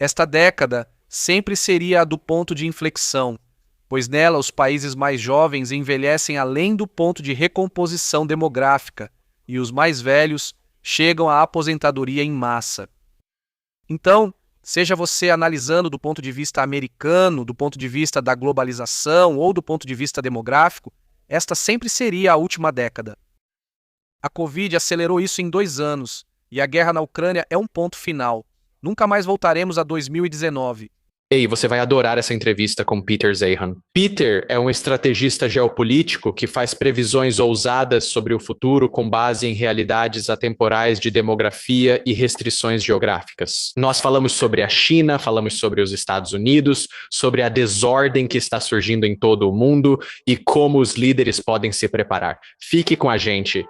Esta década sempre seria a do ponto de inflexão, pois nela os países mais jovens envelhecem além do ponto de recomposição demográfica e os mais velhos chegam à aposentadoria em massa. Então, seja você analisando do ponto de vista americano, do ponto de vista da globalização ou do ponto de vista demográfico, esta sempre seria a última década. A Covid acelerou isso em 2 anos, e a guerra na Ucrânia é um ponto final. Nunca mais voltaremos a 2019. Ei, você vai adorar essa entrevista com Peter Zeihan. Peter é um estrategista geopolítico que faz previsões ousadas sobre o futuro com base em realidades atemporais de demografia e restrições geográficas. Nós falamos sobre a China, falamos sobre os Estados Unidos, sobre a desordem que está surgindo em todo o mundo e como os líderes podem se preparar. Fique com a gente.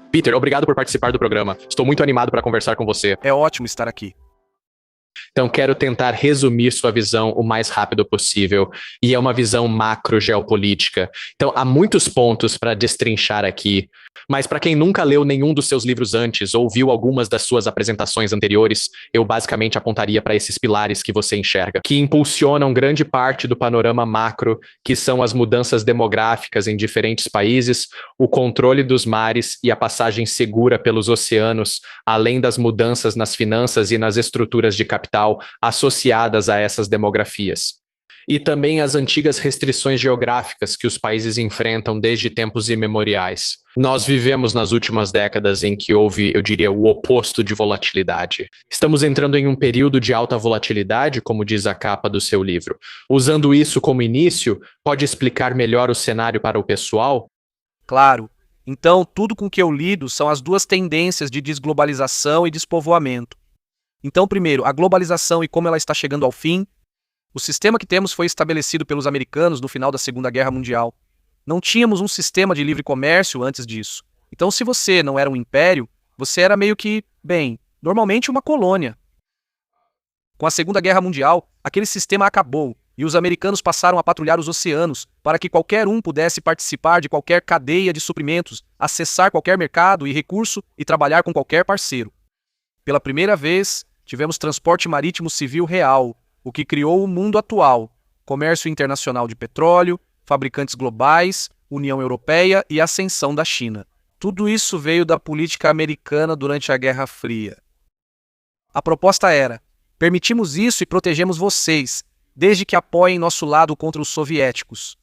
Peter, obrigado por participar do programa. Estou muito animado para conversar com você. É ótimo estar aqui. Então, quero tentar resumir sua visão o mais rápido possível, e é uma visão macro geopolítica. Então, há muitos pontos para destrinchar aqui, mas para quem nunca leu nenhum dos seus livros antes ou viu algumas das suas apresentações anteriores, eu basicamente apontaria para esses pilares que você enxerga, que impulsionam grande parte do panorama macro, que são as mudanças demográficas em diferentes países, o controle dos mares e a passagem segura pelos oceanos, além das mudanças nas finanças e nas estruturas de capital associadas a essas demografias. E também as antigas restrições geográficas que os países enfrentam desde tempos imemoriais. Nós vivemos nas últimas décadas em que houve, eu diria, o oposto de volatilidade. Estamos entrando em um período de alta volatilidade, como diz a capa do seu livro. Usando isso como início, pode explicar melhor o cenário para o pessoal? Claro. Então, tudo com que eu lido são as duas tendências de desglobalização e despovoamento. Então, primeiro, a globalização e como ela está chegando ao fim. O sistema que temos foi estabelecido pelos americanos no final da Segunda Guerra Mundial. Não tínhamos um sistema de livre comércio antes disso. Então, se você não era um império, você era meio que, bem, normalmente uma colônia. Com a Segunda Guerra Mundial, aquele sistema acabou e os americanos passaram a patrulhar os oceanos para que qualquer um pudesse participar de qualquer cadeia de suprimentos, acessar qualquer mercado e recurso e trabalhar com qualquer parceiro. Pela primeira vez, tivemos transporte marítimo civil real, o que criou o mundo atual, comércio internacional de petróleo, fabricantes globais, União Europeia e ascensão da China. Tudo isso veio da política americana durante a Guerra Fria. A proposta era: permitimos isso e protegemos vocês, desde que apoiem nosso lado contra os soviéticos.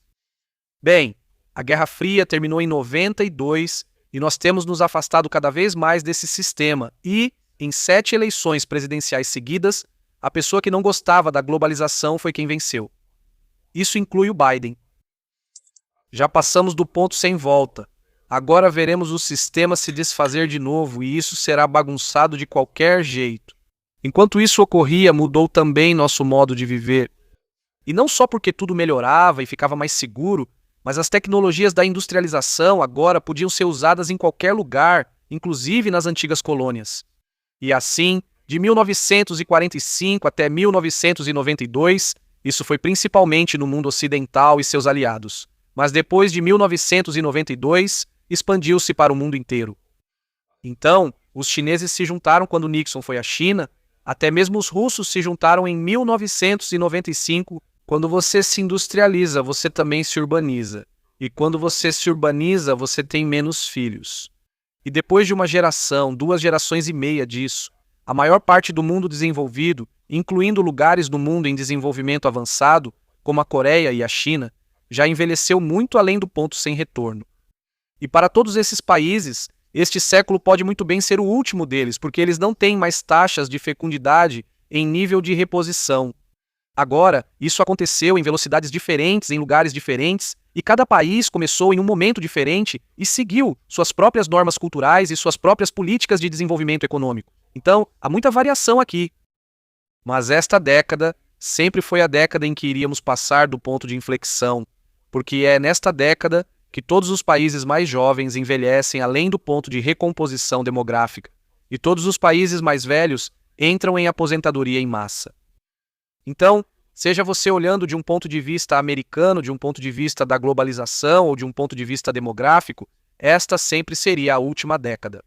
Bem, a Guerra Fria terminou em 92 e nós temos nos afastado cada vez mais desse sistema e, em 7 eleições presidenciais seguidas, a pessoa que não gostava da globalização foi quem venceu. Isso inclui o Biden. Já passamos do ponto sem volta. Agora veremos o sistema se desfazer de novo e isso será bagunçado de qualquer jeito. Enquanto isso ocorria, mudou também nosso modo de viver. E não só porque tudo melhorava e ficava mais seguro, mas as tecnologias da industrialização agora podiam ser usadas em qualquer lugar, inclusive nas antigas colônias. E assim, de 1945 até 1992, isso foi principalmente no mundo ocidental e seus aliados. Mas depois de 1992, expandiu-se para o mundo inteiro. Então, os chineses se juntaram quando Nixon foi à China, até mesmo os russos se juntaram em 1995. Quando você se industrializa, você também se urbaniza. E quando você se urbaniza, você tem menos filhos. E depois de uma geração, 2 gerações e meia disso, a maior parte do mundo desenvolvido, incluindo lugares do mundo em desenvolvimento avançado, como a Coreia e a China, já envelheceu muito além do ponto sem retorno. E para todos esses países, este século pode muito bem ser o último deles, porque eles não têm mais taxas de fecundidade em nível de reposição. Agora, isso aconteceu em velocidades diferentes, em lugares diferentes, e cada país começou em um momento diferente e seguiu suas próprias normas culturais e suas próprias políticas de desenvolvimento econômico. Então, há muita variação aqui. Mas esta década sempre foi a década em que iríamos passar do ponto de inflexão, porque é nesta década que todos os países mais jovens envelhecem além do ponto de recomposição demográfica, e todos os países mais velhos entram em aposentadoria em massa. Então, seja você olhando de um ponto de vista americano, de um ponto de vista da globalização ou de um ponto de vista demográfico, esta sempre seria a última década.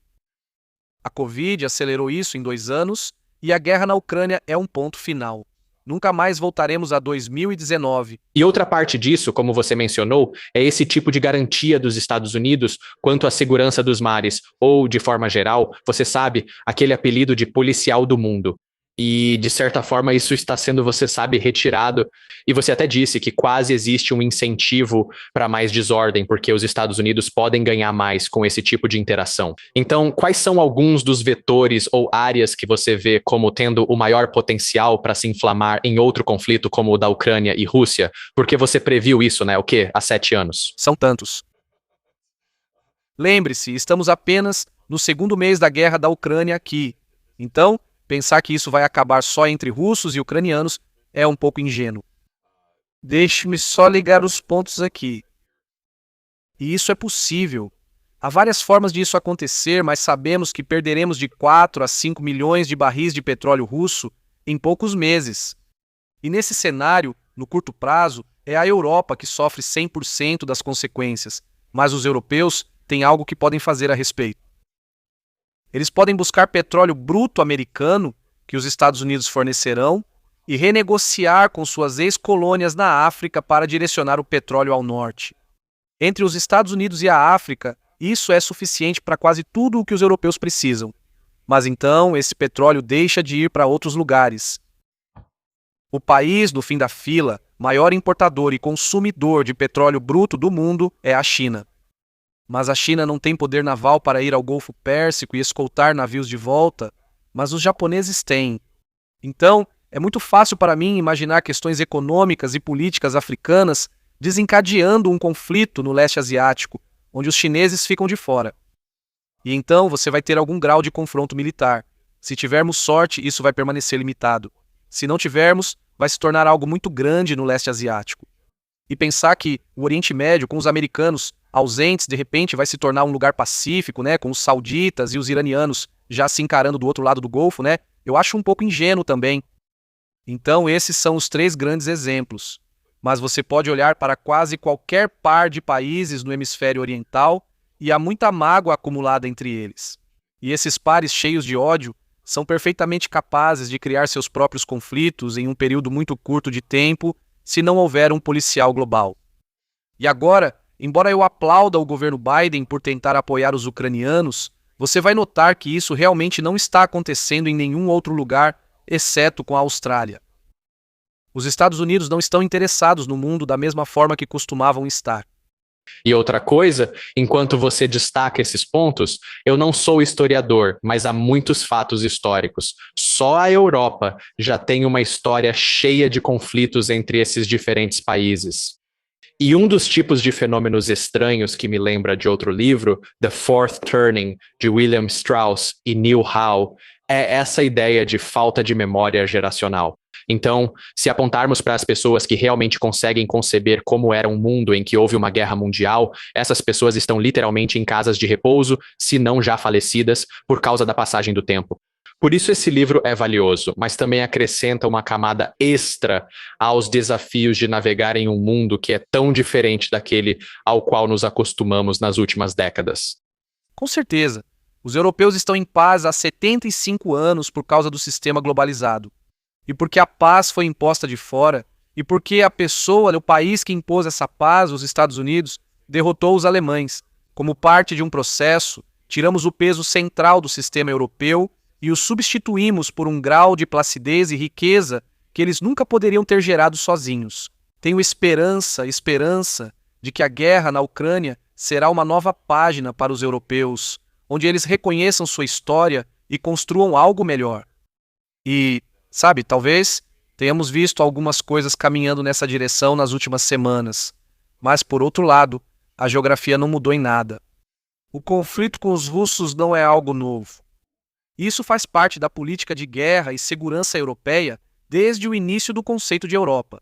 A Covid acelerou isso em 2 anos e a guerra na Ucrânia é um ponto final. Nunca mais voltaremos a 2019. E outra parte disso, como você mencionou, é esse tipo de garantia dos Estados Unidos quanto à segurança dos mares, ou, de forma geral, você sabe, aquele apelido de policial do mundo. E, de certa forma, isso está sendo, você sabe, retirado. E você até disse que quase existe um incentivo para mais desordem, porque os Estados Unidos podem ganhar mais com esse tipo de interação. Então, quais são alguns dos vetores ou áreas que você vê como tendo o maior potencial para se inflamar em outro conflito, como o da Ucrânia e Rússia? Porque você previu isso, né? O quê? Há 7 anos. São tantos. Lembre-se, estamos apenas no segundo mês da guerra da Ucrânia aqui. Então, pensar que isso vai acabar só entre russos e ucranianos é um pouco ingênuo. Deixe-me só ligar os pontos aqui. E isso é possível. Há várias formas de isso acontecer, mas sabemos que perderemos de 4 a 5 milhões de barris de petróleo russo em poucos meses. E nesse cenário, no curto prazo, é a Europa que sofre 100% das consequências, mas os europeus têm algo que podem fazer a respeito. Eles podem buscar petróleo bruto americano, que os Estados Unidos fornecerão, e renegociar com suas ex-colônias na África para direcionar o petróleo ao norte. Entre os Estados Unidos e a África, isso é suficiente para quase tudo o que os europeus precisam. Mas então, esse petróleo deixa de ir para outros lugares. O país, no fim da fila, maior importador e consumidor de petróleo bruto do mundo é a China. Mas a China não tem poder naval para ir ao Golfo Pérsico e escoltar navios de volta, mas os japoneses têm. Então, é muito fácil para mim imaginar questões econômicas e políticas africanas desencadeando um conflito no leste asiático, onde os chineses ficam de fora. E então você vai ter algum grau de confronto militar. Se tivermos sorte, isso vai permanecer limitado. Se não tivermos, vai se tornar algo muito grande no leste asiático. E pensar que o Oriente Médio, com os americanos ausentes, de repente vai se tornar um lugar pacífico, né, com os sauditas e os iranianos já se encarando do outro lado do Golfo, né, eu acho um pouco ingênuo também. Então esses são os 3 grandes exemplos. Mas você pode olhar para quase qualquer par de países no hemisfério oriental e há muita mágoa acumulada entre eles. E esses pares cheios de ódio são perfeitamente capazes de criar seus próprios conflitos em um período muito curto de tempo, se não houver um policial global. E agora, embora eu aplauda o governo Biden por tentar apoiar os ucranianos, você vai notar que isso realmente não está acontecendo em nenhum outro lugar, exceto com a Austrália. Os Estados Unidos não estão interessados no mundo da mesma forma que costumavam estar. E outra coisa, enquanto você destaca esses pontos, eu não sou historiador, mas há muitos fatos históricos. Só a Europa já tem uma história cheia de conflitos entre esses diferentes países. E um dos tipos de fenômenos estranhos que me lembra de outro livro, The Fourth Turning, de William Strauss e Neil Howe, é essa ideia de falta de memória geracional. Então, se apontarmos para as pessoas que realmente conseguem conceber como era um mundo em que houve uma guerra mundial, essas pessoas estão literalmente em casas de repouso, se não já falecidas, por causa da passagem do tempo. Por isso esse livro é valioso, mas também acrescenta uma camada extra aos desafios de navegar em um mundo que é tão diferente daquele ao qual nos acostumamos nas últimas décadas. Com certeza, os europeus estão em paz há 75 anos por causa do sistema globalizado. E porque a paz foi imposta de fora, e porque a pessoa, o país que impôs essa paz, os Estados Unidos, derrotou os alemães. Como parte de um processo, tiramos o peso central do sistema europeu e o substituímos por um grau de placidez e riqueza que eles nunca poderiam ter gerado sozinhos. Tenho esperança de que a guerra na Ucrânia será uma nova página para os europeus, onde eles reconheçam sua história e construam algo melhor. E, sabe, talvez tenhamos visto algumas coisas caminhando nessa direção nas últimas semanas, mas, por outro lado, a geografia não mudou em nada. O conflito com os russos não é algo novo. Isso faz parte da política de guerra e segurança europeia desde o início do conceito de Europa.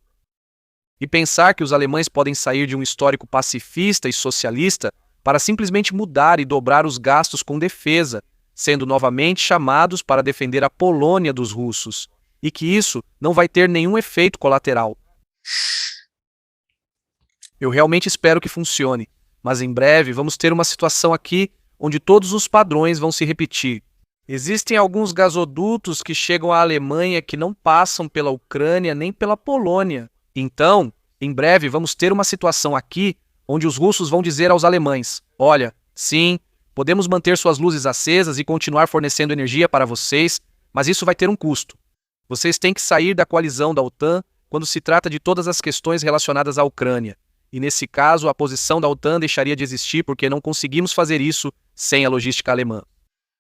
E pensar que os alemães podem sair de um histórico pacifista e socialista para simplesmente mudar e dobrar os gastos com defesa, sendo novamente chamados para defender a Polônia dos russos, e que isso não vai ter nenhum efeito colateral. Eu realmente espero que funcione, Mas em breve vamos ter uma situação aqui onde todos os padrões vão se repetir. Existem alguns gasodutos que chegam à Alemanha que não passam pela Ucrânia nem pela Polônia. Então, em breve vamos ter uma situação aqui onde os russos vão dizer aos alemães: olha, sim, podemos manter suas luzes acesas e continuar fornecendo energia para vocês, mas isso vai ter um custo. Vocês têm que sair da coalizão da OTAN quando se trata de todas as questões relacionadas à Ucrânia. E nesse caso, a posição da OTAN deixaria de existir porque não conseguimos fazer isso sem a logística alemã.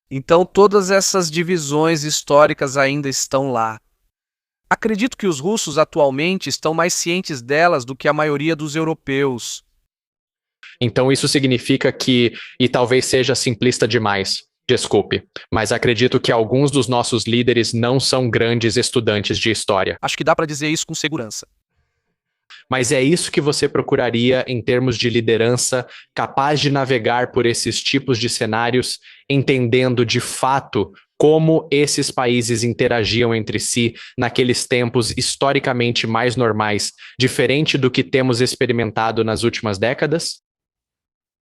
Então, todas essas divisões históricas ainda estão lá. Acredito que os russos atualmente estão mais cientes delas do que a maioria dos europeus. Então isso significa que, e talvez seja simplista demais, desculpe, mas acredito que alguns dos nossos líderes não são grandes estudantes de história. Acho que dá para dizer isso com segurança. Mas é isso que você procuraria em termos de liderança, capaz de navegar por esses tipos de cenários, entendendo de fato como esses países interagiam entre si naqueles tempos historicamente mais normais, diferente do que temos experimentado nas últimas décadas?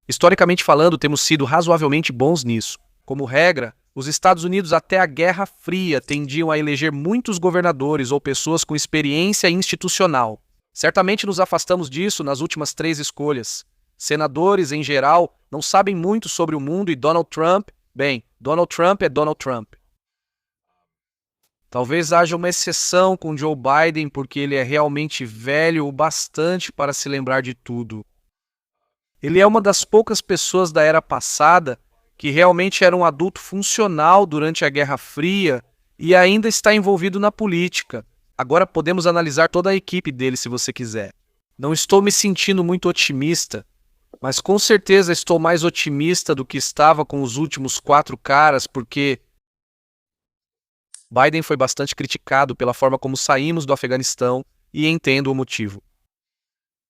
Historicamente falando, temos sido razoavelmente bons nisso. Como regra, os Estados Unidos até a Guerra Fria tendiam a eleger muitos governadores ou pessoas com experiência institucional. Certamente nos afastamos disso nas últimas 3 escolhas. Senadores, em geral, não sabem muito sobre o mundo e Donald Trump, bem, Donald Trump é Donald Trump. Talvez haja uma exceção com Joe Biden porque ele é realmente velho o bastante para se lembrar de tudo. Ele é uma das poucas pessoas da era passada que realmente era um adulto funcional durante a Guerra Fria e ainda está envolvido na política. Agora podemos analisar toda a equipe dele se você quiser. Não estou me sentindo muito otimista, mas com certeza estou mais otimista do que estava com os últimos 4 caras, porque Biden foi bastante criticado pela forma como saímos do Afeganistão e entendo o motivo.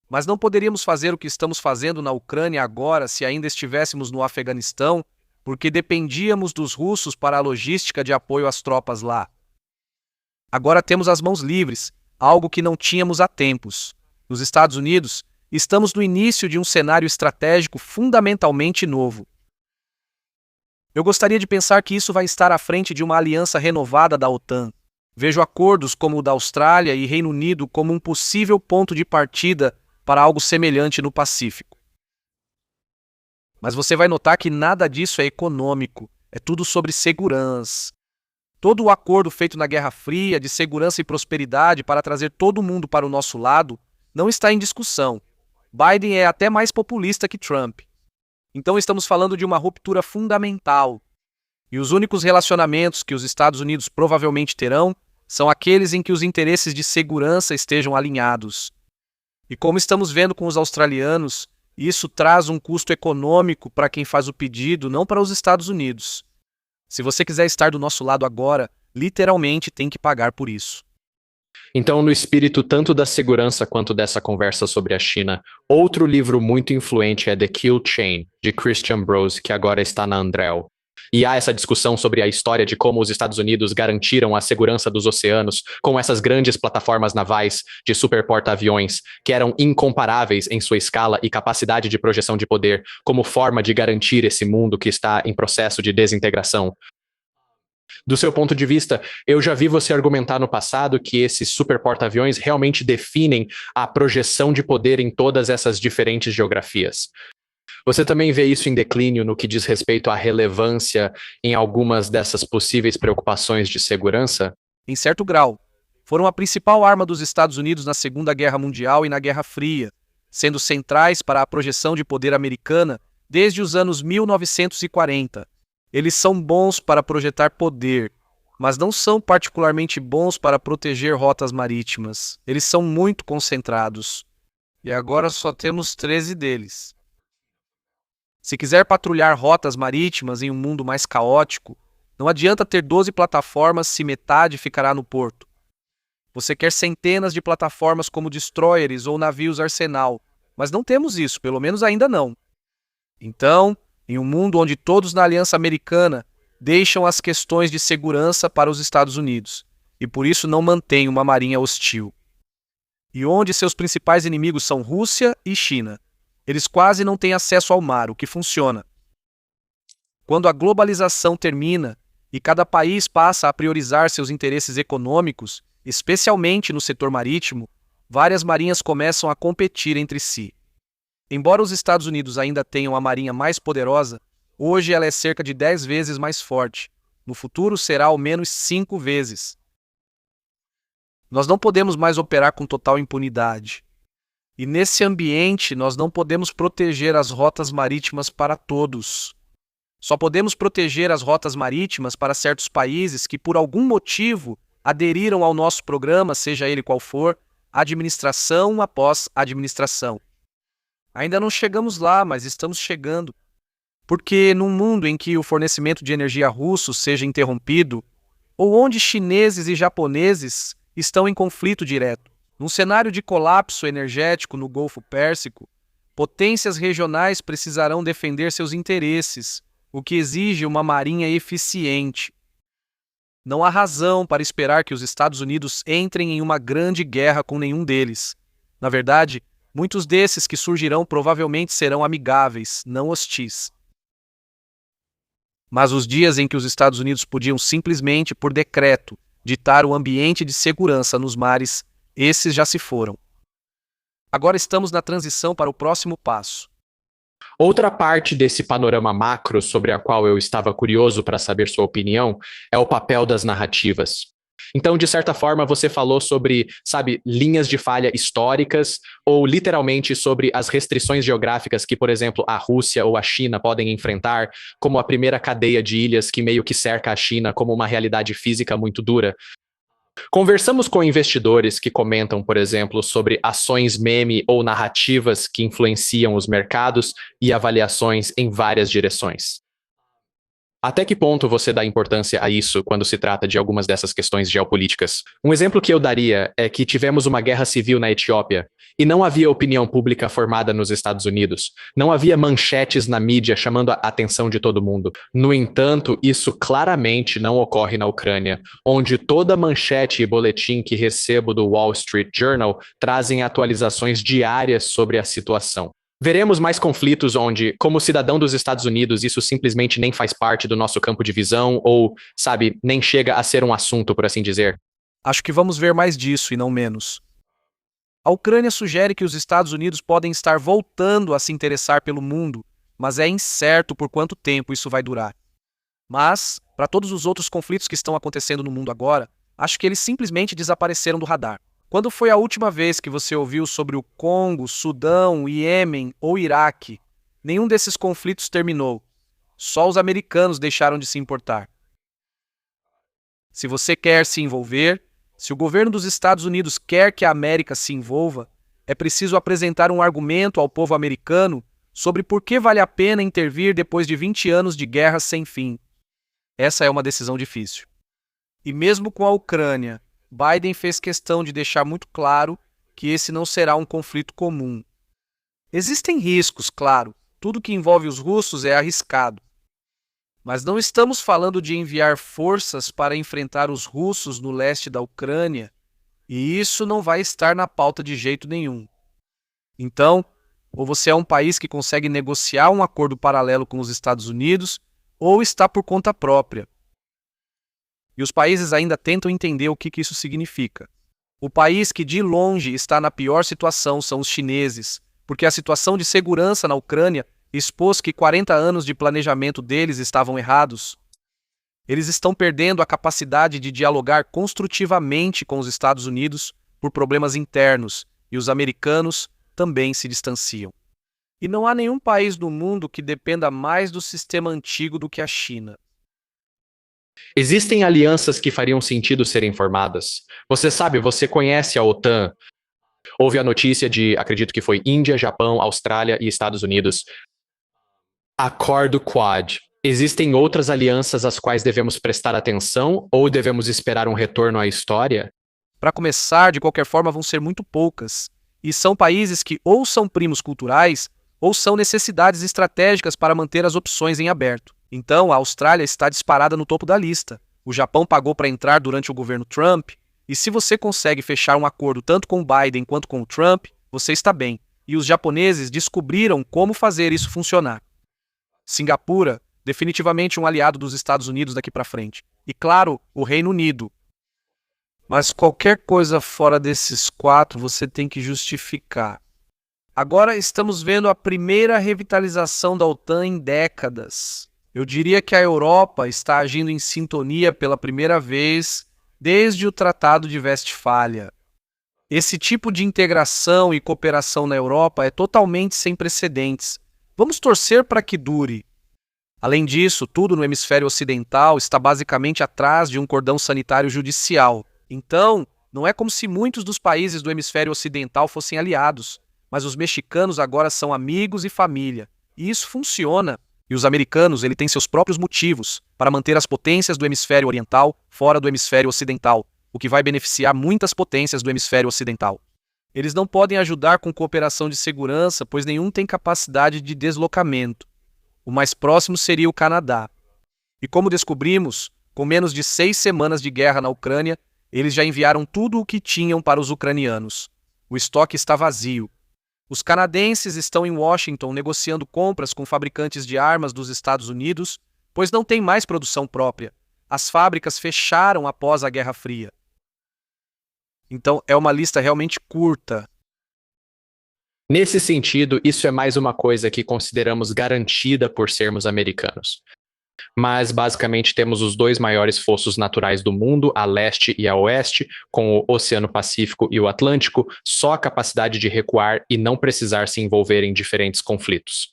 Mas não poderíamos fazer o que estamos fazendo na Ucrânia agora se ainda estivéssemos no Afeganistão, porque dependíamos dos russos para a logística de apoio às tropas lá. Agora temos as mãos livres, algo que não tínhamos há tempos. Nos Estados Unidos, estamos no início de um cenário estratégico fundamentalmente novo. Eu gostaria de pensar que isso vai estar à frente de uma aliança renovada da OTAN. Vejo acordos como o da Austrália e Reino Unido como um possível ponto de partida para algo semelhante no Pacífico. Mas você vai notar que nada disso é econômico, é tudo sobre segurança. Todo o acordo feito na Guerra Fria de segurança e prosperidade para trazer todo mundo para o nosso lado não está em discussão. Biden é até mais populista que Trump. Então estamos falando de uma ruptura fundamental. E os únicos relacionamentos que os Estados Unidos provavelmente terão são aqueles em que os interesses de segurança estejam alinhados. E como estamos vendo com os australianos, isso traz um custo econômico para quem faz o pedido, não para os Estados Unidos. Se você quiser estar do nosso lado agora, literalmente tem que pagar por isso. Então, no espírito tanto da segurança quanto dessa conversa sobre a China, outro livro muito influente é The Kill Chain, de Christian Brose, que agora está na Andrel. E há essa discussão sobre a história de como os Estados Unidos garantiram a segurança dos oceanos com essas grandes plataformas navais de superporta-aviões, que eram incomparáveis em sua escala e capacidade de projeção de poder, como forma de garantir esse mundo que está em processo de desintegração. Do seu ponto de vista, eu já vi você argumentar no passado que esses superporta-aviões realmente definem a projeção de poder em todas essas diferentes geografias. Você também vê isso em declínio no que diz respeito à relevância em algumas dessas possíveis preocupações de segurança? Em certo grau, foram a principal arma dos Estados Unidos na Segunda Guerra Mundial e na Guerra Fria, sendo centrais para a projeção de poder americana desde os anos 1940. Eles são bons para projetar poder, mas não são particularmente bons para proteger rotas marítimas. Eles são muito concentrados. E agora só temos 13 deles. Se quiser patrulhar rotas marítimas em um mundo mais caótico, não adianta ter 12 plataformas se metade ficará no porto. Você quer centenas de plataformas como destroyers ou navios arsenal, mas não temos isso, pelo menos ainda não. Então, em um mundo onde todos na Aliança Americana deixam as questões de segurança para os Estados Unidos, e por isso não mantêm uma marinha hostil. E onde seus principais inimigos são Rússia e China. Eles quase não têm acesso ao mar, o que funciona. Quando a globalização termina e cada país passa a priorizar seus interesses econômicos, especialmente no setor marítimo, várias marinhas começam a competir entre si. Embora os Estados Unidos ainda tenham a marinha mais poderosa, hoje ela é cerca de 10 vezes mais forte. No futuro será ao menos 5 vezes. Nós não podemos mais operar com total impunidade. E nesse ambiente, nós não podemos proteger as rotas marítimas para todos. Só podemos proteger as rotas marítimas para certos países que, por algum motivo, aderiram ao nosso programa, seja ele qual for, administração após administração. Ainda não chegamos lá, mas estamos chegando. Porque num mundo em que o fornecimento de energia russo seja interrompido, ou onde chineses e japoneses estão em conflito direto, num cenário de colapso energético no Golfo Pérsico, potências regionais precisarão defender seus interesses, o que exige uma marinha eficiente. Não há razão para esperar que os Estados Unidos entrem em uma grande guerra com nenhum deles. Na verdade, muitos desses que surgirão provavelmente serão amigáveis, não hostis. Mas os dias em que os Estados Unidos podiam simplesmente, por decreto, ditar o ambiente de segurança nos mares, esses já se foram. Agora estamos na transição para o próximo passo. Outra parte desse panorama macro sobre a qual eu estava curioso para saber sua opinião é o papel das narrativas. Então, de certa forma, você falou sobre, linhas de falha históricas ou literalmente sobre as restrições geográficas que, por exemplo, a Rússia ou a China podem enfrentar, como a primeira cadeia de ilhas que meio que cerca a China como uma realidade física muito dura. Conversamos com investidores que comentam, por exemplo, sobre ações meme ou narrativas que influenciam os mercados e avaliações em várias direções. Até que ponto você dá importância a isso quando se trata de algumas dessas questões geopolíticas? Um exemplo que eu daria é que tivemos uma guerra civil na Etiópia e não havia opinião pública formada nos Estados Unidos. Não havia manchetes na mídia chamando a atenção de todo mundo. No entanto, isso claramente não ocorre na Ucrânia, onde toda manchete e boletim que recebo do Wall Street Journal trazem atualizações diárias sobre a situação. Veremos mais conflitos onde, como cidadão dos Estados Unidos, isso simplesmente nem faz parte do nosso campo de visão ou, nem chega a ser um assunto, por assim dizer. Acho que vamos ver mais disso e não menos. A Ucrânia sugere que os Estados Unidos podem estar voltando a se interessar pelo mundo, mas é incerto por quanto tempo isso vai durar. Mas, para todos os outros conflitos que estão acontecendo no mundo agora, acho que eles simplesmente desapareceram do radar. Quando foi a última vez que você ouviu sobre o Congo, Sudão, Iêmen ou Iraque? Nenhum desses conflitos terminou. Só os americanos deixaram de se importar. Se você quer se envolver, se o governo dos Estados Unidos quer que a América se envolva, é preciso apresentar um argumento ao povo americano sobre por que vale a pena intervir depois de 20 anos de guerra sem fim. Essa é uma decisão difícil. E mesmo com a Ucrânia, Biden fez questão de deixar muito claro que esse não será um conflito comum. Existem riscos, claro. Tudo que envolve os russos é arriscado. Mas não estamos falando de enviar forças para enfrentar os russos no leste da Ucrânia, e isso não vai estar na pauta de jeito nenhum. Então, ou você é um país que consegue negociar um acordo paralelo com os Estados Unidos, ou está por conta própria. E os países ainda tentam entender o que isso significa. O país que de longe está na pior situação são os chineses, porque a situação de segurança na Ucrânia expôs que 40 anos de planejamento deles estavam errados. Eles estão perdendo a capacidade de dialogar construtivamente com os Estados Unidos por problemas internos, e os americanos também se distanciam. E não há nenhum país no mundo que dependa mais do sistema antigo do que a China. Existem alianças que fariam sentido serem formadas. Você conhece a OTAN. Houve a notícia de, acredito que foi Índia, Japão, Austrália e Estados Unidos. Acordo Quad. Existem outras alianças às quais devemos prestar atenção ou devemos esperar um retorno à história? Para começar, de qualquer forma, vão ser muito poucas. E são países que ou são primos culturais ou são necessidades estratégicas para manter as opções em aberto. Então, a Austrália está disparada no topo da lista. O Japão pagou para entrar durante o governo Trump, e se você consegue fechar um acordo tanto com o Biden quanto com o Trump, você está bem. e os japoneses descobriram como fazer isso funcionar. Singapura, definitivamente um aliado dos Estados Unidos daqui para frente. E claro, o Reino Unido. Mas qualquer coisa fora desses quatro você tem que justificar. Agora estamos vendo a primeira revitalização da OTAN em décadas. Eu diria que a Europa está agindo em sintonia pela primeira vez desde o Tratado de Westfália. Esse tipo de integração e cooperação na Europa é totalmente sem precedentes. Vamos torcer para que dure. Além disso, tudo no hemisfério ocidental está basicamente atrás de um cordão sanitário judicial. Então, não é como se muitos dos países do hemisfério ocidental fossem aliados, mas os mexicanos agora são amigos e família. E isso funciona. E os americanos, têm seus próprios motivos para manter as potências do hemisfério oriental fora do hemisfério ocidental, o que vai beneficiar muitas potências do hemisfério ocidental. Eles não podem ajudar com cooperação de segurança, pois nenhum tem capacidade de deslocamento. O mais próximo seria o Canadá. E como descobrimos, com menos de 6 semanas de guerra na Ucrânia, eles já enviaram tudo o que tinham para os ucranianos. O estoque está vazio. Os canadenses estão em Washington negociando compras com fabricantes de armas dos Estados Unidos, pois não tem mais produção própria. As fábricas fecharam após a Guerra Fria. Então, é uma lista realmente curta. Nesse sentido, isso é mais uma coisa que consideramos garantida por sermos americanos. Mas, basicamente, temos os dois maiores fossos naturais do mundo, a leste e a oeste, com o Oceano Pacífico e o Atlântico, só a capacidade de recuar e não precisar se envolver em diferentes conflitos.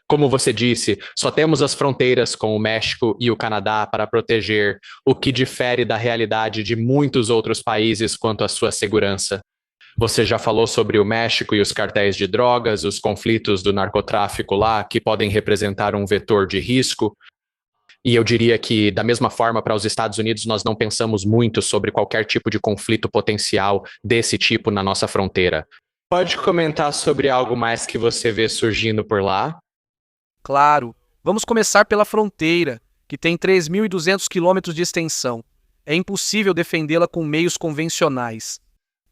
Como você disse, só temos as fronteiras com o México e o Canadá para proteger, o que difere da realidade de muitos outros países quanto à sua segurança. Você já falou sobre o México e os cartéis de drogas, os conflitos do narcotráfico lá, que podem representar um vetor de risco. E eu diria que, da mesma forma, para os Estados Unidos, nós não pensamos muito sobre qualquer tipo de conflito potencial desse tipo na nossa fronteira. Pode comentar sobre algo mais que você vê surgindo por lá? Claro, vamos começar pela fronteira, que tem 3.200 quilômetros de extensão. É impossível defendê-la com meios convencionais.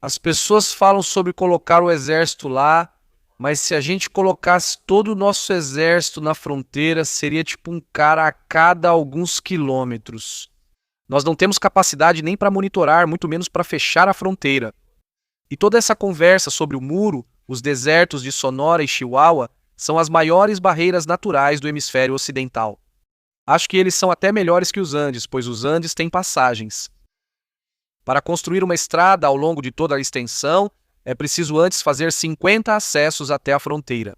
As pessoas falam sobre colocar o exército lá, mas se a gente colocasse todo o nosso exército na fronteira, seria tipo um cara a cada alguns quilômetros. Nós não temos capacidade nem para monitorar, muito menos para fechar a fronteira. E toda essa conversa sobre o muro, os desertos de Sonora e Chihuahua, são as maiores barreiras naturais do hemisfério ocidental. Acho que eles são até melhores que os Andes, pois os Andes têm passagens. Para construir uma estrada ao longo de toda a extensão, é preciso antes fazer 50 acessos até a fronteira.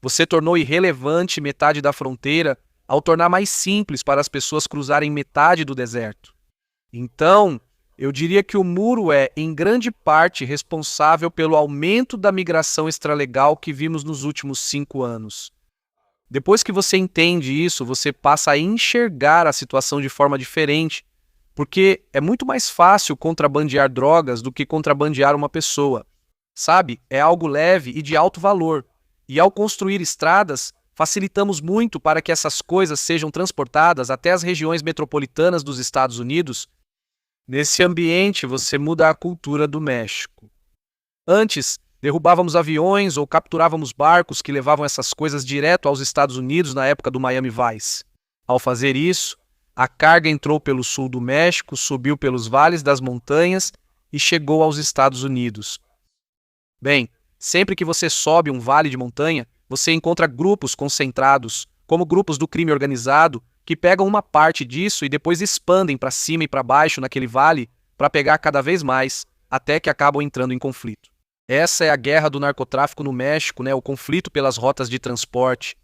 Você tornou irrelevante metade da fronteira ao tornar mais simples para as pessoas cruzarem metade do deserto. Então, eu diria que o muro é, em grande parte, responsável pelo aumento da migração extralegal que vimos nos últimos 5 anos. Depois que você entende isso, você passa a enxergar a situação de forma diferente, porque é muito mais fácil contrabandear drogas do que contrabandear uma pessoa. Sabe? É algo leve e de alto valor. E ao construir estradas, facilitamos muito para que essas coisas sejam transportadas até as regiões metropolitanas dos Estados Unidos. Nesse ambiente, você muda a cultura do México. Antes, derrubávamos aviões ou capturávamos barcos que levavam essas coisas direto aos Estados Unidos na época do Miami Vice. Ao fazer isso, a carga entrou pelo sul do México, subiu pelos vales das montanhas e chegou aos Estados Unidos. Bem, sempre que você sobe um vale de montanha, você encontra grupos concentrados, como grupos do crime organizado, que pegam uma parte disso e depois expandem para cima e para baixo naquele vale para pegar cada vez mais, até que acabam entrando em conflito. Essa é a guerra do narcotráfico no México, o conflito pelas rotas de transporte.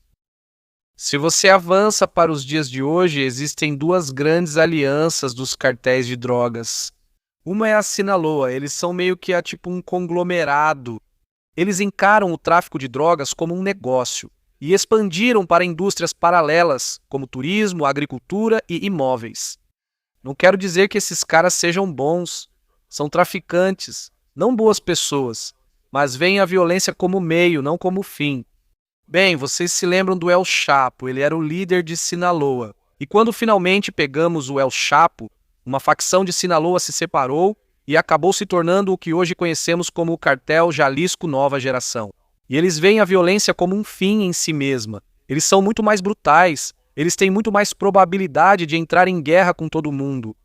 Se você avança para os dias de hoje, existem 2 grandes alianças dos cartéis de drogas. Uma é a Sinaloa, eles são meio que tipo um conglomerado. Eles encaram o tráfico de drogas como um negócio e expandiram para indústrias paralelas, como turismo, agricultura e imóveis. Não quero dizer que esses caras sejam bons, são traficantes, não boas pessoas, mas veem a violência como meio, não como fim. Bem, vocês se lembram do El Chapo, ele era o líder de Sinaloa. E quando finalmente pegamos o El Chapo, uma facção de Sinaloa se separou e acabou se tornando o que hoje conhecemos como o Cartel Jalisco Nova Geração. E eles veem a violência como um fim em si mesma. Eles são muito mais brutais, eles têm muito mais probabilidade de entrar em guerra com todo mundo.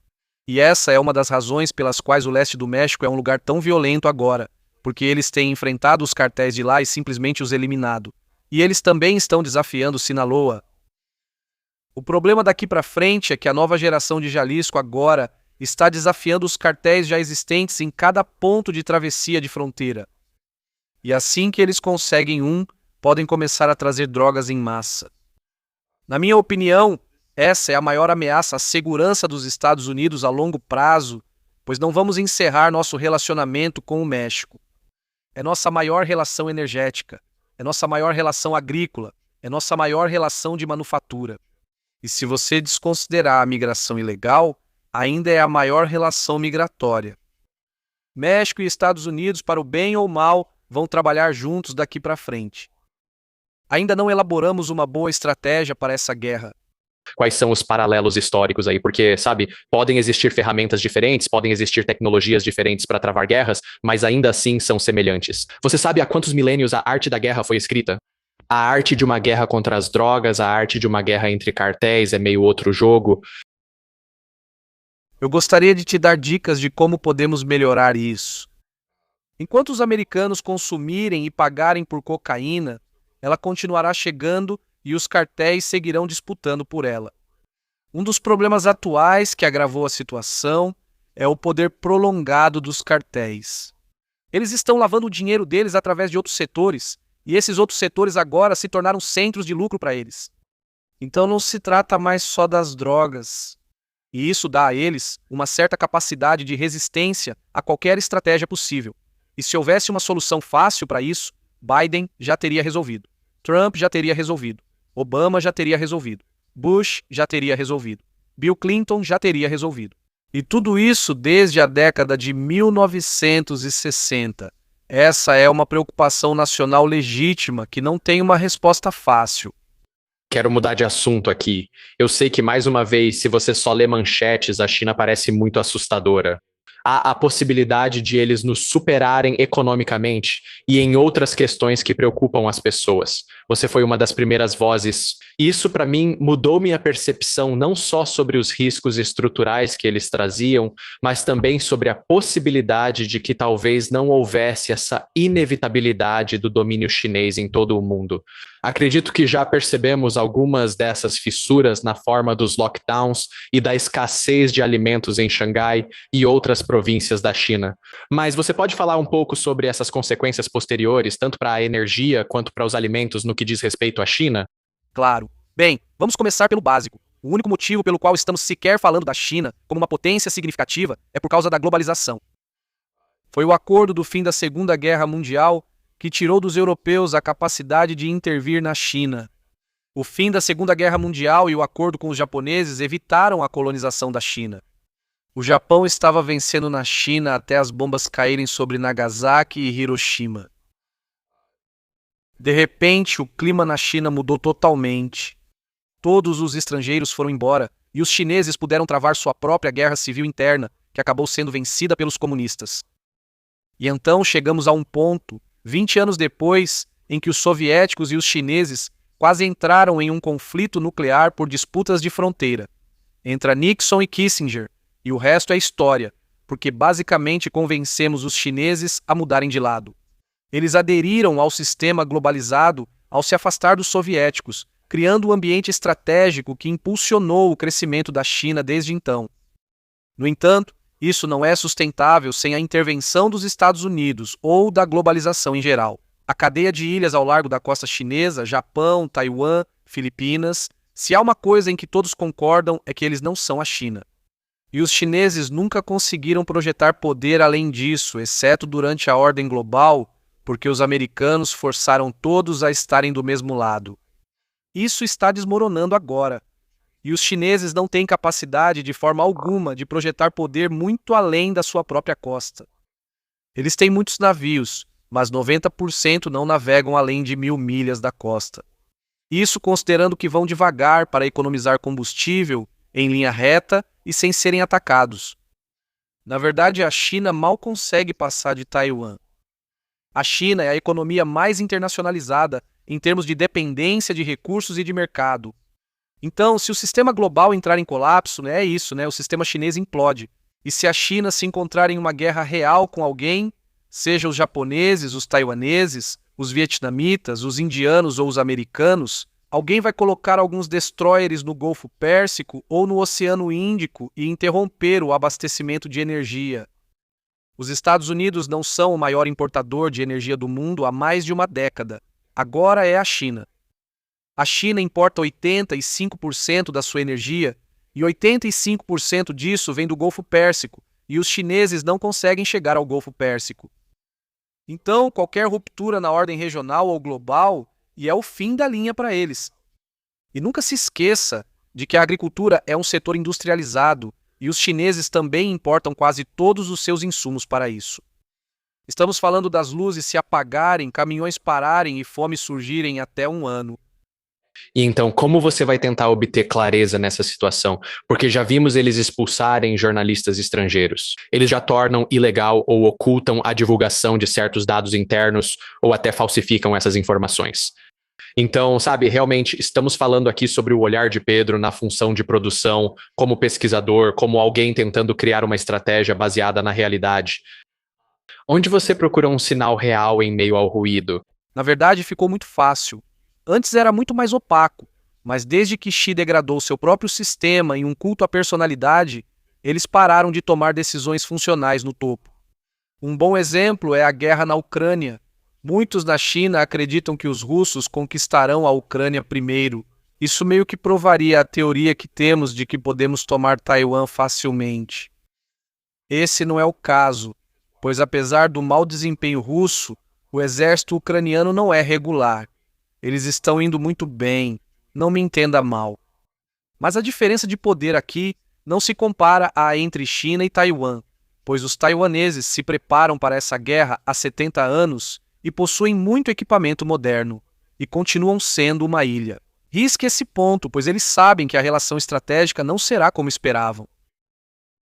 E essa é uma das razões pelas quais o leste do México é um lugar tão violento agora, porque eles têm enfrentado os cartéis de lá e simplesmente os eliminado. E eles também estão desafiando Sinaloa. O problema daqui para frente é que a nova geração de Jalisco agora está desafiando os cartéis já existentes em cada ponto de travessia de fronteira. E assim que eles conseguem podem começar a trazer drogas em massa. Na minha opinião, essa é a maior ameaça à segurança dos Estados Unidos a longo prazo, pois não vamos encerrar nosso relacionamento com o México. É nossa maior relação energética, é nossa maior relação agrícola, é nossa maior relação de manufatura. E se você desconsiderar a migração ilegal, ainda é a maior relação migratória. México e Estados Unidos, para o bem ou mal, vão trabalhar juntos daqui para frente. Ainda não elaboramos uma boa estratégia para essa guerra. Quais são os paralelos históricos aí? Porque, sabe, podem existir ferramentas diferentes, podem existir tecnologias diferentes para travar guerras, mas ainda assim são semelhantes. Você sabe há quantos milênios a arte da guerra foi escrita? A arte de uma guerra contra as drogas, a arte de uma guerra entre cartéis é meio outro jogo. Eu gostaria de te dar dicas de como podemos melhorar isso. Enquanto os americanos consumirem e pagarem por cocaína, ela continuará chegando e os cartéis seguirão disputando por ela. Um dos problemas atuais que agravou a situação é o poder prolongado dos cartéis. Eles estão lavando o dinheiro deles através de outros setores, e esses outros setores agora se tornaram centros de lucro para eles. Então não se trata mais só das drogas. E isso dá a eles uma certa capacidade de resistência a qualquer estratégia possível. E se houvesse uma solução fácil para isso, Biden já teria resolvido. Trump já teria resolvido. Obama já teria resolvido. Bush já teria resolvido. Bill Clinton já teria resolvido. E tudo isso desde a década de 1960. Essa é uma preocupação nacional legítima que não tem uma resposta fácil. Quero mudar de assunto aqui. Eu sei que, mais uma vez, se você só lê manchetes, a China parece muito assustadora. Há a possibilidade de eles nos superarem economicamente e em outras questões que preocupam as pessoas. Você foi uma das primeiras vozes. E isso, para mim, mudou minha percepção não só sobre os riscos estruturais que eles traziam, mas também sobre a possibilidade de que talvez não houvesse essa inevitabilidade do domínio chinês em todo o mundo. Acredito que já percebemos algumas dessas fissuras na forma dos lockdowns e da escassez de alimentos em Xangai e outras províncias da China. Mas você pode falar um pouco sobre essas consequências posteriores, tanto para a energia quanto para os alimentos no que diz respeito à China? Claro. Bem, vamos começar pelo básico. O único motivo pelo qual estamos sequer falando da China como uma potência significativa é por causa da globalização. Foi o acordo do fim da Segunda Guerra Mundial que tirou dos europeus a capacidade de intervir na China. O fim da Segunda Guerra Mundial e o acordo com os japoneses evitaram a colonização da China. O Japão estava vencendo na China até as bombas caírem sobre Nagasaki e Hiroshima. De repente, o clima na China mudou totalmente. Todos os estrangeiros foram embora e os chineses puderam travar sua própria guerra civil interna, que acabou sendo vencida pelos comunistas. E então chegamos a um ponto, 20 anos depois, em que os soviéticos e os chineses quase entraram em um conflito nuclear por disputas de fronteira. Entra Nixon e Kissinger, e o resto é história, porque basicamente convencemos os chineses a mudarem de lado. Eles aderiram ao sistema globalizado ao se afastar dos soviéticos, criando um ambiente estratégico que impulsionou o crescimento da China desde então. No entanto, isso não é sustentável sem a intervenção dos Estados Unidos ou da globalização em geral. A cadeia de ilhas ao largo da costa chinesa, Japão, Taiwan, Filipinas, se há uma coisa em que todos concordam é que eles não são a China. E os chineses nunca conseguiram projetar poder além disso, exceto durante a ordem global, porque os americanos forçaram todos a estarem do mesmo lado. Isso está desmoronando agora. E os chineses não têm capacidade de forma alguma de projetar poder muito além da sua própria costa. Eles têm muitos navios, mas 90% não navegam além de 1.000 milhas da costa. Isso considerando que vão devagar para economizar combustível, em linha reta e sem serem atacados. Na verdade, a China mal consegue passar de Taiwan. A China é a economia mais internacionalizada em termos de dependência de recursos e de mercado. Então, se o sistema global entrar em colapso, é isso, o sistema chinês implode. E se a China se encontrar em uma guerra real com alguém, seja os japoneses, os taiwaneses, os vietnamitas, os indianos ou os americanos, alguém vai colocar alguns destroyers no Golfo Pérsico ou no Oceano Índico e interromper o abastecimento de energia. Os Estados Unidos não são o maior importador de energia do mundo há mais de uma década. Agora é a China. A China importa 85% da sua energia e 85% disso vem do Golfo Pérsico, e os chineses não conseguem chegar ao Golfo Pérsico. Então, qualquer ruptura na ordem regional ou global é o fim da linha para eles. E nunca se esqueça de que a agricultura é um setor industrializado e os chineses também importam quase todos os seus insumos para isso. Estamos falando das luzes se apagarem, caminhões pararem e fome surgirem em até um ano. E então, como você vai tentar obter clareza nessa situação? Porque já vimos eles expulsarem jornalistas estrangeiros. Eles já tornam ilegal ou ocultam a divulgação de certos dados internos ou até falsificam essas informações. Então, sabe, realmente estamos falando aqui sobre o olhar de Pedro na função de produção, como pesquisador, como alguém tentando criar uma estratégia baseada na realidade. Onde você procura um sinal real em meio ao ruído? Na verdade, ficou muito fácil. Antes era muito mais opaco, mas desde que Xi degradou seu próprio sistema em um culto à personalidade, eles pararam de tomar decisões funcionais no topo. Um bom exemplo é a guerra na Ucrânia. Muitos na China acreditam que os russos conquistarão a Ucrânia primeiro. Isso meio que provaria a teoria que temos de que podemos tomar Taiwan facilmente. Esse não é o caso, pois apesar do mau desempenho russo, o exército ucraniano não é regular. Eles estão indo muito bem, não me entenda mal. Mas a diferença de poder aqui não se compara à entre China e Taiwan, pois os taiwaneses se preparam para essa guerra há 70 anos e possuem muito equipamento moderno, e continuam sendo uma ilha. Risque esse ponto, pois eles sabem que a relação estratégica não será como esperavam.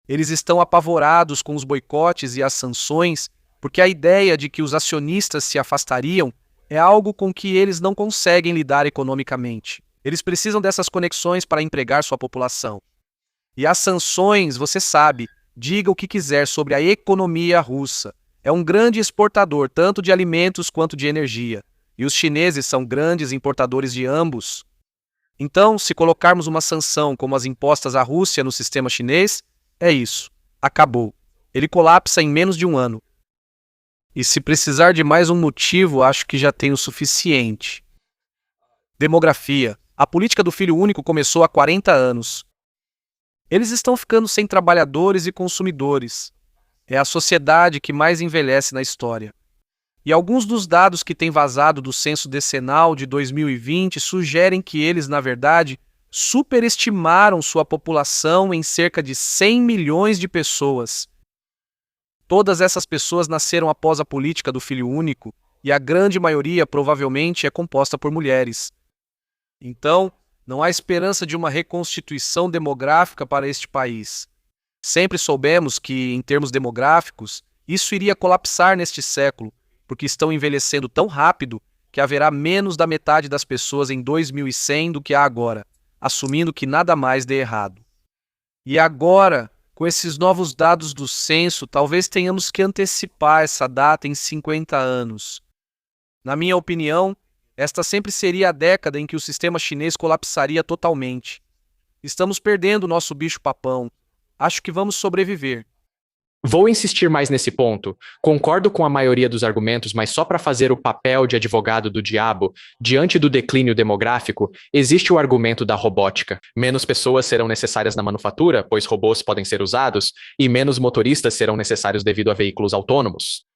Eles estão apavorados com os boicotes e as sanções, porque a ideia de que os acionistas se afastariam é algo com que eles não conseguem lidar economicamente. Eles precisam dessas conexões para empregar sua população. E as sanções, você sabe, diga o que quiser sobre a economia russa. É um grande exportador tanto de alimentos quanto de energia. E os chineses são grandes importadores de ambos. Então, se colocarmos uma sanção como as impostas à Rússia no sistema chinês, é isso. Acabou. Ele colapsa em menos de um ano. E se precisar de mais um motivo, acho que já tem o suficiente. Demografia. A política do filho único começou há 40 anos. Eles estão ficando sem trabalhadores e consumidores. É a sociedade que mais envelhece na história. E alguns dos dados que têm vazado do censo decenal de 2020 sugerem que eles, na verdade, superestimaram sua população em cerca de 100 milhões de pessoas. Todas essas pessoas nasceram após a política do filho único, e a grande maioria provavelmente é composta por mulheres. Então, não há esperança de uma reconstituição demográfica para este país. Sempre soubemos que, em termos demográficos, isso iria colapsar neste século, porque estão envelhecendo tão rápido que haverá menos da metade das pessoas em 2100 do que há agora, assumindo que nada mais dê errado. E agora, com esses novos dados do censo, talvez tenhamos que antecipar essa data em 50 anos. Na minha opinião, esta sempre seria a década em que o sistema chinês colapsaria totalmente. Estamos perdendo nosso bicho-papão. Acho que vamos sobreviver. Vou insistir mais nesse ponto. Concordo com a maioria dos argumentos, mas só para fazer o papel de advogado do diabo, diante do declínio demográfico, existe o argumento da robótica. Menos pessoas serão necessárias na manufatura, pois robôs podem ser usados, e menos motoristas serão necessários devido a veículos autônomos.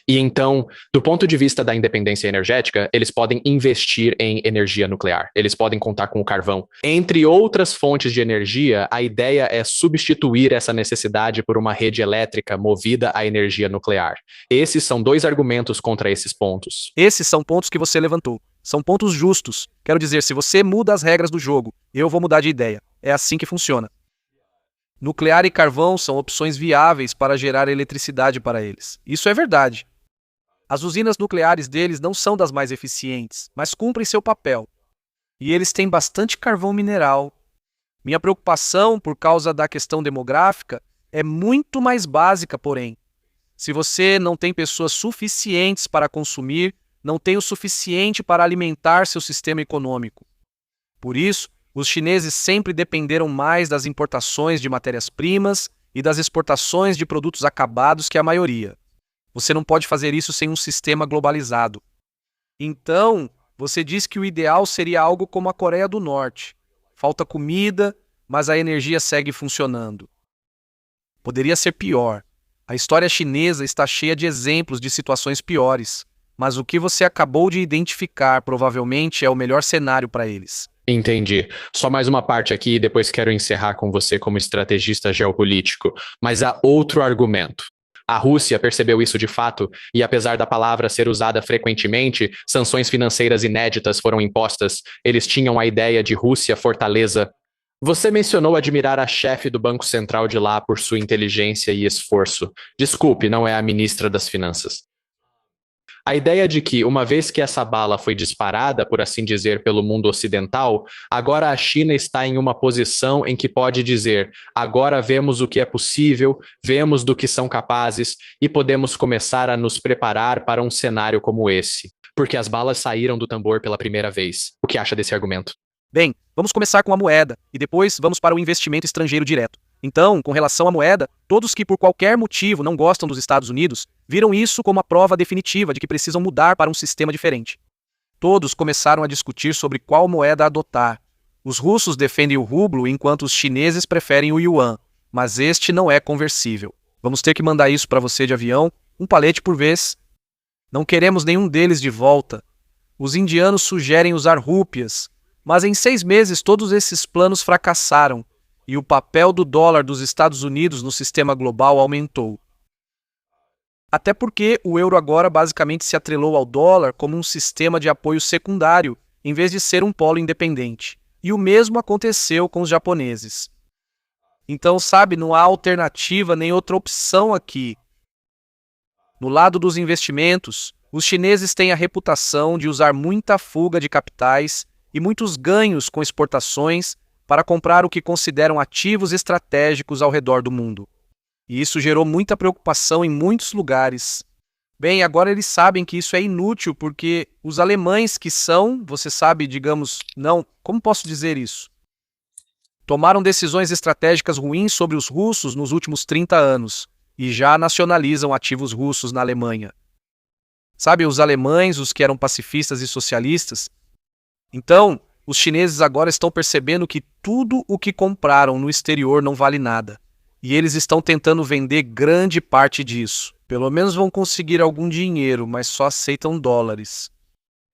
E então, do ponto de vista da independência energética, eles podem investir em energia nuclear. Eles podem contar com o carvão. Entre outras fontes de energia, a ideia é substituir essa necessidade por uma rede elétrica movida à energia nuclear. Esses são dois argumentos contra esses pontos. Esses são pontos que você levantou. São pontos justos. Quero dizer, se você muda as regras do jogo, eu vou mudar de ideia. É assim que funciona. Nuclear e carvão são opções viáveis para gerar eletricidade para eles. Isso é verdade. As usinas nucleares deles não são das mais eficientes, mas cumprem seu papel. E eles têm bastante carvão mineral. Minha preocupação, por causa da questão demográfica, é muito mais básica, porém. Se você não tem pessoas suficientes para consumir, não tem o suficiente para alimentar seu sistema econômico. Por isso, os chineses sempre dependeram mais das importações de matérias-primas e das exportações de produtos acabados que a maioria. Você não pode fazer isso sem um sistema globalizado. Então, você diz que o ideal seria algo como a Coreia do Norte. Falta comida, mas a energia segue funcionando. Poderia ser pior. A história chinesa está cheia de exemplos de situações piores, mas o que você acabou de identificar provavelmente é o melhor cenário para eles. Entendi. Só mais uma parte aqui e depois quero encerrar com você como estrategista geopolítico. Mas há outro argumento. A Rússia percebeu isso de fato e, apesar da palavra ser usada frequentemente, sanções financeiras inéditas foram impostas. Eles tinham a ideia de Rússia fortaleza. Você mencionou admirar a chefe do Banco Central de lá por sua inteligência e esforço. Desculpe, não é a ministra das Finanças. A ideia de que, uma vez que essa bala foi disparada, por assim dizer, pelo mundo ocidental, agora a China está em uma posição em que pode dizer: agora vemos o que é possível, vemos do que são capazes e podemos começar a nos preparar para um cenário como esse. Porque as balas saíram do tambor pela primeira vez. O que acha desse argumento? Bem, vamos começar com a moeda e depois vamos para o investimento estrangeiro direto. Então, com relação à moeda, todos que por qualquer motivo não gostam dos Estados Unidos viram isso como a prova definitiva de que precisam mudar para um sistema diferente. Todos começaram a discutir sobre qual moeda adotar. Os russos defendem o rublo enquanto os chineses preferem o yuan, mas este não é conversível. Vamos ter que mandar isso para você de avião, um palete por vez. Não queremos nenhum deles de volta. Os indianos sugerem usar rúpias, mas em 6 meses todos esses planos fracassaram. E o papel do dólar dos Estados Unidos no sistema global aumentou. Até porque o euro agora basicamente se atrelou ao dólar como um sistema de apoio secundário, em vez de ser um polo independente. E o mesmo aconteceu com os japoneses. Então, sabe, não há alternativa nem outra opção aqui. No lado dos investimentos, os chineses têm a reputação de usar muita fuga de capitais e muitos ganhos com exportações para comprar o que consideram ativos estratégicos ao redor do mundo. E isso gerou muita preocupação em muitos lugares. Bem, agora eles sabem que isso é inútil porque os alemães que são, você sabe, digamos, não, como posso dizer isso? Tomaram decisões estratégicas ruins sobre os russos nos últimos 30 anos e já nacionalizam ativos russos na Alemanha. Sabe, os alemães, os que eram pacifistas e socialistas? Então, os chineses agora estão percebendo que tudo o que compraram no exterior não vale nada. E eles estão tentando vender grande parte disso. Pelo menos vão conseguir algum dinheiro, mas só aceitam dólares.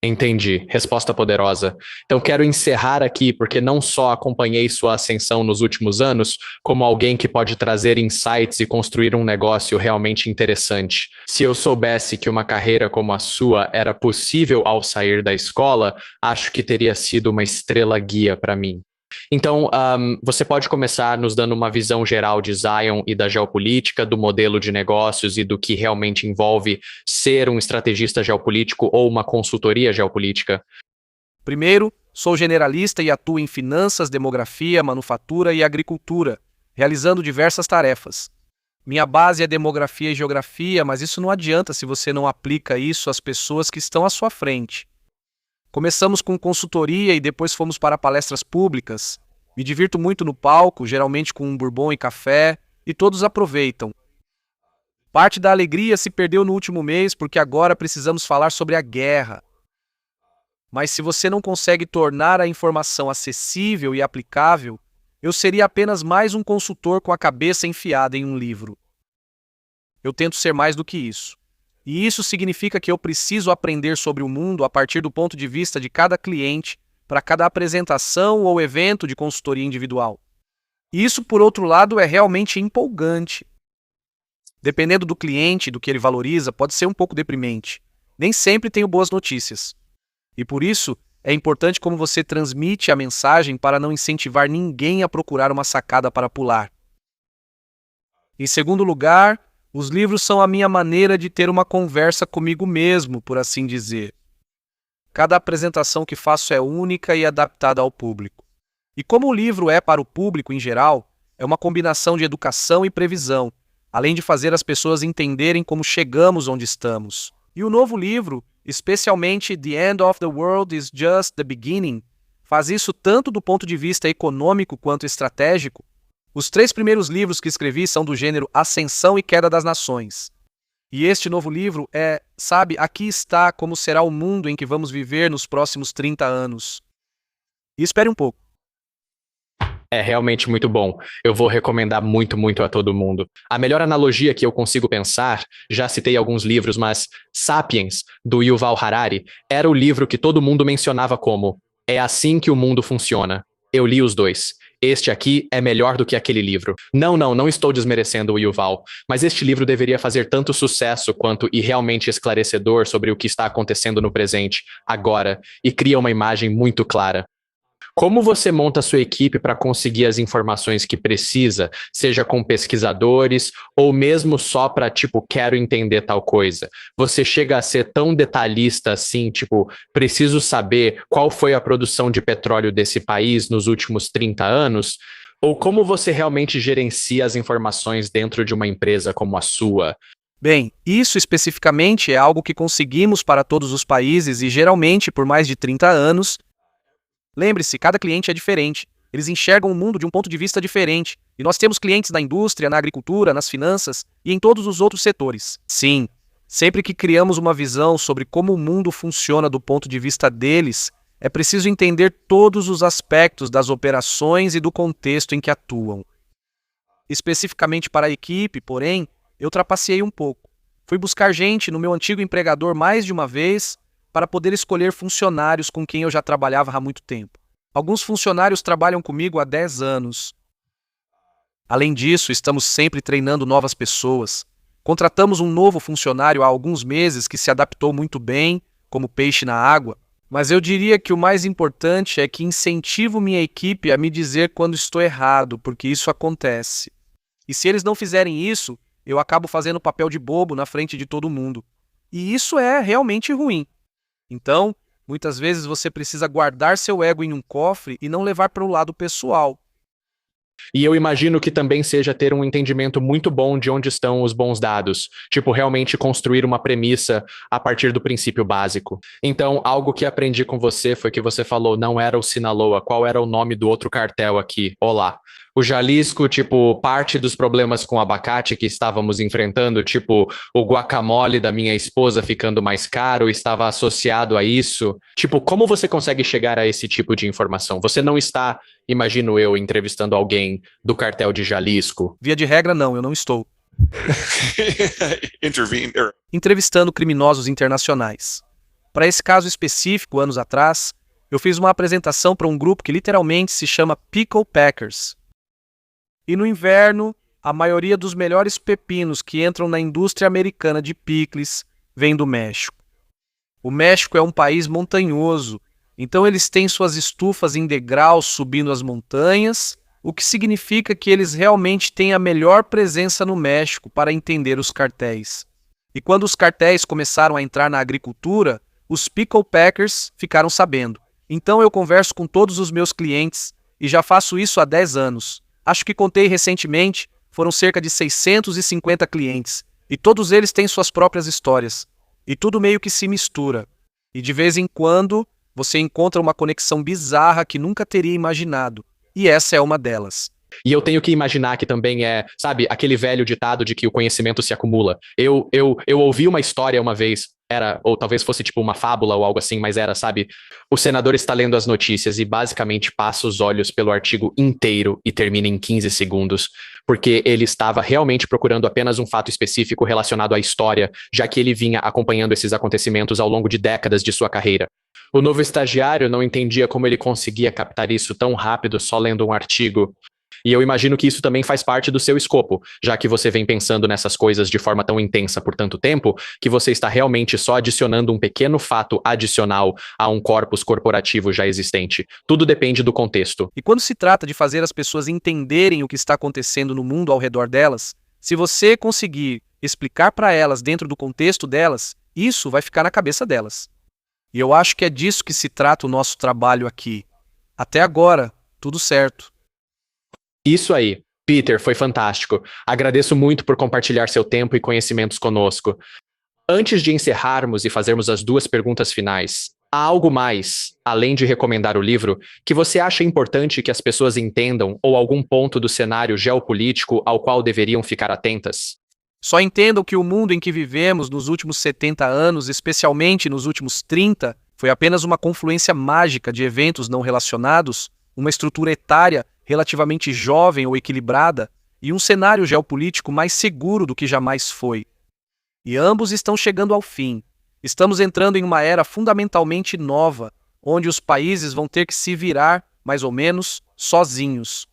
Entendi. Resposta poderosa. Então quero encerrar aqui porque não só acompanhei sua ascensão nos últimos anos, como alguém que pode trazer insights e construir um negócio realmente interessante. Se eu soubesse que uma carreira como a sua era possível ao sair da escola, acho que teria sido uma estrela guia para mim. Então, você pode começar nos dando uma visão geral de Zion e da geopolítica, do modelo de negócios e do que realmente envolve ser um estrategista geopolítico ou uma consultoria geopolítica? Primeiro, sou generalista e atuo em finanças, demografia, manufatura e agricultura, realizando diversas tarefas. Minha base é demografia e geografia, mas isso não adianta se você não aplica isso às pessoas que estão à sua frente. Começamos com consultoria e depois fomos para palestras públicas. Me divirto muito no palco, geralmente com um bourbon e café, e todos aproveitam. Parte da alegria se perdeu no último mês porque agora precisamos falar sobre a guerra. Mas se você não consegue tornar a informação acessível e aplicável, eu seria apenas mais um consultor com a cabeça enfiada em um livro. Eu tento ser mais do que isso. E isso significa que eu preciso aprender sobre o mundo a partir do ponto de vista de cada cliente, para cada apresentação ou evento de consultoria individual. E isso, por outro lado, é realmente empolgante. Dependendo do cliente e do que ele valoriza, pode ser um pouco deprimente. Nem sempre tenho boas notícias. E por isso, é importante como você transmite a mensagem para não incentivar ninguém a procurar uma sacada para pular. Em segundo lugar, os livros são a minha maneira de ter uma conversa comigo mesmo, por assim dizer. Cada apresentação que faço é única e adaptada ao público. E como o livro é para o público em geral, é uma combinação de educação e previsão, além de fazer as pessoas entenderem como chegamos onde estamos. E o novo livro, especialmente The End of the World is Just the Beginning, faz isso tanto do ponto de vista econômico quanto estratégico. Os 3 primeiros livros que escrevi são do gênero Ascensão e Queda das Nações. E este novo livro aqui está como será o mundo em que vamos viver nos próximos 30 anos. E espere um pouco. É realmente muito bom. Eu vou recomendar muito, muito a todo mundo. A melhor analogia que eu consigo pensar, já citei alguns livros, mas Sapiens, do Yuval Harari, era o livro que todo mundo mencionava como "É assim que o mundo funciona". Eu li os dois. Este aqui é melhor do que aquele livro. Não estou desmerecendo o Yuval, mas este livro deveria fazer tanto sucesso quanto e realmente esclarecedor sobre o que está acontecendo no presente, agora, e cria uma imagem muito clara. Como você monta a sua equipe para conseguir as informações que precisa, seja com pesquisadores ou mesmo só para, quero entender tal coisa? Você chega a ser tão detalhista assim, preciso saber qual foi a produção de petróleo desse país nos últimos 30 anos? Ou como você realmente gerencia as informações dentro de uma empresa como a sua? Bem, isso especificamente é algo que conseguimos para todos os países e geralmente por mais de 30 anos. Lembre-se, cada cliente é diferente. Eles enxergam o mundo de um ponto de vista diferente. E nós temos clientes na indústria, na agricultura, nas finanças e em todos os outros setores. Sim, sempre que criamos uma visão sobre como o mundo funciona do ponto de vista deles, é preciso entender todos os aspectos das operações e do contexto em que atuam. Especificamente para a equipe, porém, eu trapaceei um pouco. Fui buscar gente no meu antigo empregador mais de uma vez para poder escolher funcionários com quem eu já trabalhava há muito tempo. Alguns funcionários trabalham comigo há 10 anos. Além disso, estamos sempre treinando novas pessoas. Contratamos um novo funcionário há alguns meses que se adaptou muito bem, como peixe na água. Mas eu diria que o mais importante é que incentivo minha equipe a me dizer quando estou errado, porque isso acontece. E se eles não fizerem isso, eu acabo fazendo papel de bobo na frente de todo mundo. E isso é realmente ruim. Então, muitas vezes você precisa guardar seu ego em um cofre e não levar para o lado pessoal. E eu imagino que também seja ter um entendimento muito bom de onde estão os bons dados. Realmente construir uma premissa a partir do princípio básico. Então, algo que aprendi com você foi que você falou, não era o Sinaloa, qual era o nome do outro cartel aqui? Olá. O Jalisco, parte dos problemas com abacate que estávamos enfrentando, o guacamole da minha esposa ficando mais caro, estava associado a isso. Como você consegue chegar a esse tipo de informação? Você não está, imagino eu, entrevistando alguém do cartel de Jalisco? Via de regra, não, eu não estou. Entrevistando criminosos internacionais. Para esse caso específico, anos atrás, eu fiz uma apresentação para um grupo que literalmente se chama Pickle Packers. E no inverno, a maioria dos melhores pepinos que entram na indústria americana de picles vem do México. O México é um país montanhoso, então eles têm suas estufas em degraus subindo as montanhas, o que significa que eles realmente têm a melhor presença no México para entender os cartéis. E quando os cartéis começaram a entrar na agricultura, os Pickle Packers ficaram sabendo. Então eu converso com todos os meus clientes, e já faço isso há 10 anos. Acho que contei recentemente, foram cerca de 650 clientes, e todos eles têm suas próprias histórias. E tudo meio que se mistura. E de vez em quando, você encontra uma conexão bizarra que nunca teria imaginado. E essa é uma delas. E eu tenho que imaginar que também sabe, aquele velho ditado de que o conhecimento se acumula. Eu ouvi uma história uma vez, ou talvez fosse uma fábula ou algo assim, mas sabe? O senador está lendo as notícias e basicamente passa os olhos pelo artigo inteiro e termina em 15 segundos, porque ele estava realmente procurando apenas um fato específico relacionado à história, já que ele vinha acompanhando esses acontecimentos ao longo de décadas de sua carreira. O novo estagiário não entendia como ele conseguia captar isso tão rápido só lendo um artigo. E eu imagino que isso também faz parte do seu escopo, já que você vem pensando nessas coisas de forma tão intensa por tanto tempo, que você está realmente só adicionando um pequeno fato adicional a um corpus corporativo já existente. Tudo depende do contexto. E quando se trata de fazer as pessoas entenderem o que está acontecendo no mundo ao redor delas, Se você conseguir explicar para elas dentro do contexto delas, isso vai ficar na cabeça delas. E eu acho que é disso que se trata o nosso trabalho aqui. Até agora, tudo certo. Isso aí. Peter, foi fantástico. Agradeço muito por compartilhar seu tempo e conhecimentos conosco. Antes de encerrarmos e fazermos as duas perguntas finais, há algo mais, além de recomendar o livro, que você acha importante que as pessoas entendam ou algum ponto do cenário geopolítico ao qual deveriam ficar atentas? Só entendam que o mundo em que vivemos nos últimos 70 anos, especialmente nos últimos 30, foi apenas uma confluência mágica de eventos não relacionados, uma estrutura etária relativamente jovem ou equilibrada e um cenário geopolítico mais seguro do que jamais foi. E ambos estão chegando ao fim. Estamos entrando em uma era fundamentalmente nova, onde os países vão ter que se virar, mais ou menos, sozinhos.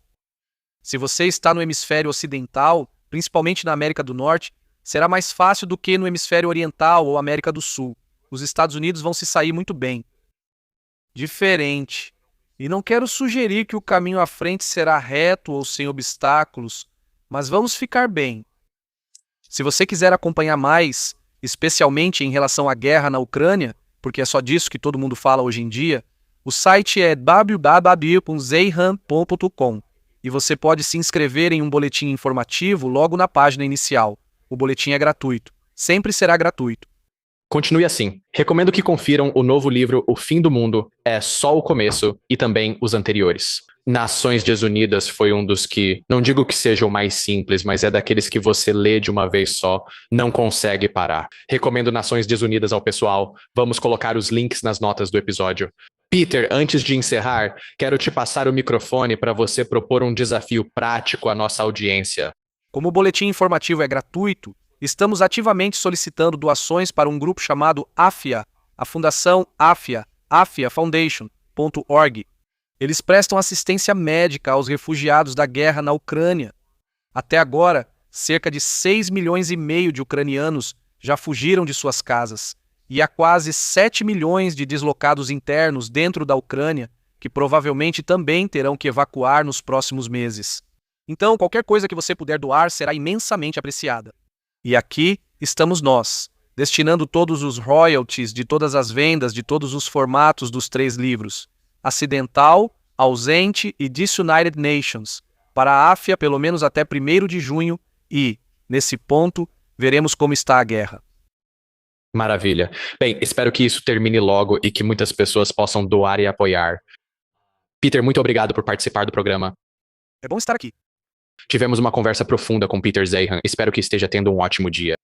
Se você está no hemisfério ocidental, principalmente na América do Norte, será mais fácil do que no hemisfério oriental ou América do Sul. Os Estados Unidos vão se sair muito bem. Diferente. E não quero sugerir que o caminho à frente será reto ou sem obstáculos, mas vamos ficar bem. Se você quiser acompanhar mais, especialmente em relação à guerra na Ucrânia, porque é só disso que todo mundo fala hoje em dia, o site é www.zeihan.com e você pode se inscrever em um boletim informativo logo na página inicial. O boletim é gratuito. Sempre será gratuito. Continue assim. Recomendo que confiram o novo livro O Fim do Mundo, é só o começo, e também os anteriores. Nações Desunidas foi um dos que, não digo que seja o mais simples, mas é daqueles que você lê de uma vez só, não consegue parar. Recomendo Nações Desunidas ao pessoal. Vamos colocar os links nas notas do episódio. Peter, antes de encerrar, quero te passar o microfone para você propor um desafio prático à nossa audiência. Como o boletim informativo é gratuito, estamos ativamente solicitando doações para um grupo chamado AFIA, a Fundação AFIA, afiafoundation.org. Eles prestam assistência médica aos refugiados da guerra na Ucrânia. Até agora, cerca de 6 milhões e meio de ucranianos já fugiram de suas casas, e há quase 7 milhões de deslocados internos dentro da Ucrânia, que provavelmente também terão que evacuar nos próximos meses. Então, qualquer coisa que você puder doar será imensamente apreciada. E aqui estamos nós, destinando todos os royalties de todas as vendas de todos os formatos dos 3 livros, Acidental, Ausente e Disunited Nations, para a AFIA pelo menos até 1º de junho e, nesse ponto, veremos como está a guerra. Maravilha. Bem, espero que isso termine logo e que muitas pessoas possam doar e apoiar. Peter, muito obrigado por participar do programa. É bom estar aqui. Tivemos uma conversa profunda com Peter Zeihan. Espero que esteja tendo um ótimo dia.